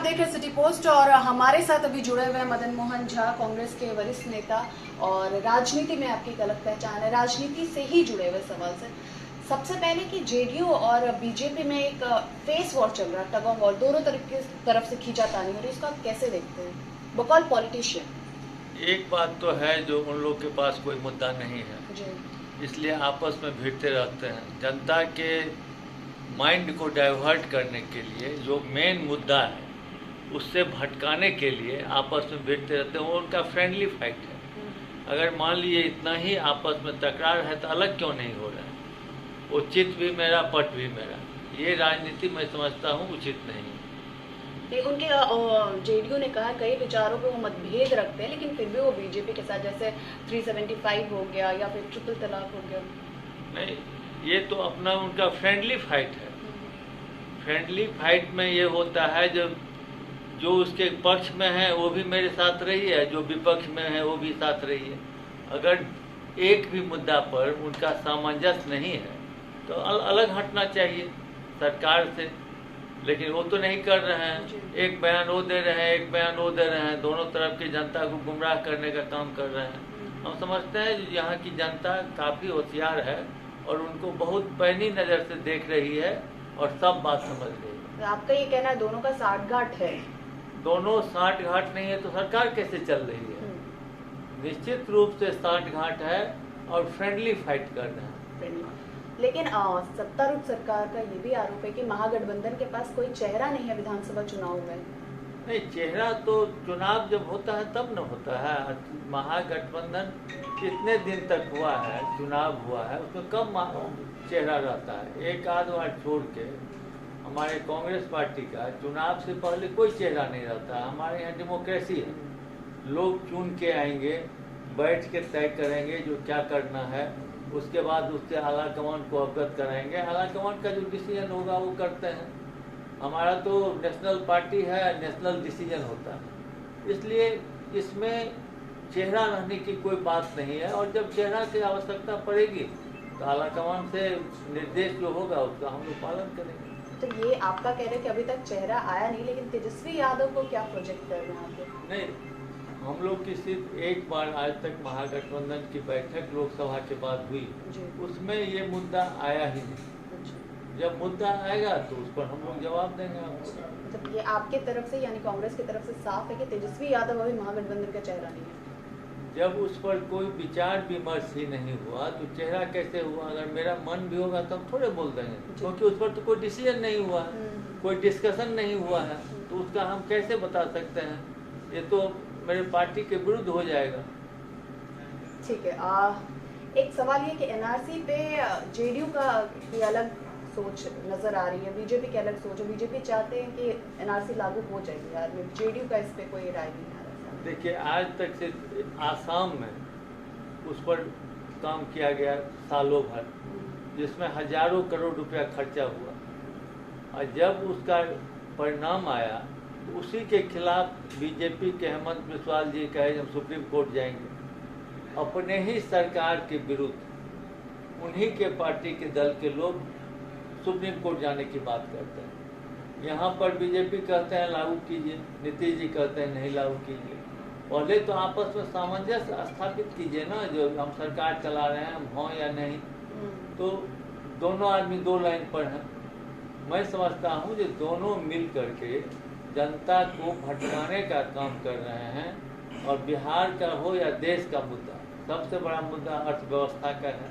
देख रहे city post और हमारे साथ अभी जुड़े हुए हैं मदन मोहन झा, कांग्रेस के वरिष्ठ नेता और राजनीति में आपकी एक अलग पहचान है। राजनीति से ही जुड़े हुए सवाल से सबसे पहले कि जेडीयू और बीजेपी में एक फेस वॉर चल रहा है, टग ऑफ वॉर, दोनों तरफ से खींचातानी हो रही है, इसको आप कैसे देखते हैं बकौल पॉलिटिशियन? एक बात तो है, जो उन लोग के पास कोई मुद्दा नहीं है, इसलिए आपस में भिड़ते रहते हैं। जनता के माइंड को डाइवर्ट करने के लिए जो मेन मुद्दा है उससे भटकाने के लिए आपस में भिड़ते रहते हैं। वो उनका फ्रेंडली फाइट है। अगर मान लीजिए इतना ही आपस में तकरार है तो अलग क्यों नहीं हो रहा है? वो चित भी मेरा पट भी मेरा, ये राजनीति मैं समझता हूँ उचित नहीं है। उनके जेडीयू ने कहा कई विचारों पे वो मतभेद रखते हैं, लेकिन फिर भी वो बीजेपी के साथ, जैसे 375 हो गया या फिर ट्रिपल तलाक हो गया। नहीं, ये तो अपना उनका फ्रेंडली फाइट है। फ्रेंडली फाइट में ये होता है जो उसके पक्ष में है वो भी मेरे साथ रही है, जो विपक्ष में है वो भी साथ रही है। अगर एक भी मुद्दा पर उनका सामंजस्य नहीं है तो अलग हटना चाहिए सरकार से, लेकिन वो तो नहीं कर रहे हैं। एक बयान वो दे रहे हैं, एक बयान वो दे रहे हैं, दोनों तरफ की जनता को गुमराह करने का काम कर रहे हैं। हम समझते हैं यहाँ की जनता काफ़ी होशियार है और उनको बहुत पैनी नज़र से देख रही है और सब बात समझ रही है। आपका ये कहना है दोनों का साठगांठ है? दोनों साठगांठ नहीं है तो सरकार कैसे चल रही है? निश्चित रूप से साठगांठ है और फ्रेंडली फाइट कर रहे हैं। लेकिन सत्तारूढ़ सरकार का ये भी आरोप है कि महागठबंधन के पास कोई चेहरा नहीं है विधानसभा चुनाव में। नहीं, चेहरा तो चुनाव जब होता है तब न होता है। महागठबंधन कितने दिन तक हुआ है, चुनाव हुआ है, उसमें कब चेहरा रहता है? एक आध बार छोड़ के हमारे कांग्रेस पार्टी का चुनाव से पहले कोई चेहरा नहीं रहता। हमारे यहाँ डेमोक्रेसी है, लोग चुन के आएंगे, बैठ के तय करेंगे जो क्या करना है, उसके बाद उससे आला कमान को अवगत कराएंगे। आला कमान का जो डिसीजन होगा वो करते हैं। हमारा तो नेशनल पार्टी है, नेशनल डिसीजन होता है, इसलिए इसमें चेहरा रहने की कोई बात नहीं है। और जब चेहरा की आवश्यकता पड़ेगी तो आला कमान से निर्देश जो होगा उसका हम लोग पालन करेंगे। तो ये आपका कह रहे हैं कि अभी तक चेहरा आया नहीं, लेकिन तेजस्वी यादव को क्या प्रोजेक्ट कर रहे हैं आप? नहीं, हम लोग की सिर्फ एक बार आज तक महागठबंधन की बैठक लोकसभा के बाद हुई, उसमें ये मुद्दा आया ही नहीं। जब मुद्दा आएगा तो उस पर हम लोग जवाब देंगे आपको। मतलब ये आपके तरफ से यानी कांग्रेस की तरफ से साफ है कि तेजस्वी यादव अभी महागठबंधन का चेहरा नहीं है? जब उस पर कोई विचार विमर्श ही नहीं हुआ तो चेहरा कैसे हुआ? अगर मेरा मन भी होगा तब थोड़े बोल देंगे, क्योंकि उस पर तो कोई डिसीजन नहीं हुआ है, कोई डिस्कशन नहीं हुआ है, तो उसका हम कैसे बता सकते हैं? ये तो मेरे पार्टी के विरुद्ध हो जाएगा। ठीक है। एक सवाल ये कि एनआरसी पे जेडीयू का भी अलग सोच नजर आ रही है, बीजेपी की अलग सोच है। बीजेपी चाहते हैं कि एनआरसी लागू हो जाए बिहार में, जेडीयू का इस पे कोई राय नहीं आ रहा। देखिए, आज तक से आसाम में उस पर काम किया गया सालों भर, जिसमें हजारों करोड़ रुपया खर्चा हुआ, और जब उसका परिणाम आया उसी के खिलाफ बीजेपी के हेमंत बिस्वाल जी कहे जब सुप्रीम कोर्ट जाएंगे, अपने ही सरकार के विरुद्ध उन्हीं के पार्टी के दल के लोग सुप्रीम कोर्ट जाने की बात करते हैं। यहाँ पर बीजेपी कहते हैं लागू कीजिए, नीतीश जी कहते हैं नहीं लागू कीजिए। पहले तो आपस में सामंजस्य स्थापित कीजिए ना, जो हम सरकार चला रहे हैं हम हों या नहीं। तो दोनों आदमी दो लाइन पर हैं। मैं समझता हूँ जो दोनों मिल करके जनता को भटकाने का काम कर रहे हैं, और बिहार का हो या देश का मुद्दा, सबसे बड़ा मुद्दा अर्थव्यवस्था का है,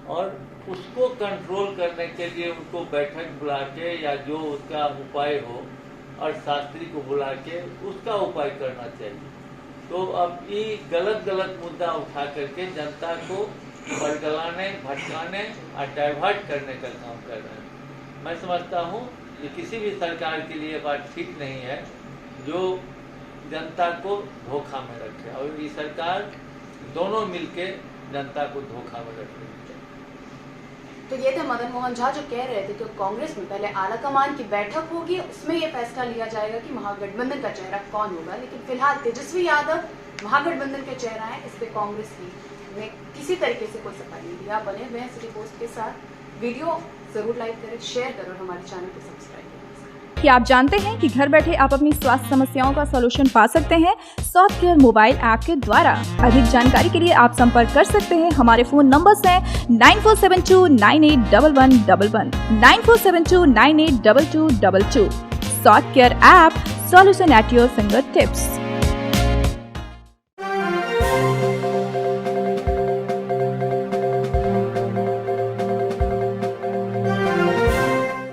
और उसको कंट्रोल करने के लिए उनको बैठक बुला के या जो उसका उपाय हो अर्थशास्त्री को बुला के उसका उपाय करना चाहिए। तो अब ये गलत मुद्दा उठा करके जनता को बरगलाने, भटकाने और डाइवर्ट करने का काम कर रहे हैं। मैं समझता हूँ ये किसी भी सरकार के लिए बात ठीक नहीं है जो जनता को धोखा में रखे, और ये सरकार दोनों मिलके जनता को धोखा में रखे। तो ये थे मदन मोहन झा जो कह रहे थे कि कांग्रेस में पहले आलाकमान की बैठक होगी, उसमें ये फैसला लिया जाएगा कि महागठबंधन का चेहरा कौन होगा। लेकिन फिलहाल तेजस्वी यादव महागठबंधन के चेहरा है, इस पे कांग्रेस ने किसी तरीके से कोई सफाई नहीं दिया। बने हुए हैं सिटी पोस्ट के साथ, वीडियो जरूर लाइक करें, शेयर करें और हमारे चैनल को सब्सक्राइब करें। क्या आप जानते हैं कि घर बैठे आप अपनी स्वास्थ्य समस्याओं का सॉल्यूशन पा सकते हैं सॉफ्ट केयर मोबाइल ऐप के द्वारा। अधिक जानकारी के लिए आप संपर्क कर सकते हैं। हमारे फोन नंबर्स हैं 9472981111, 9472982222। Soft care app, solution at your finger tips.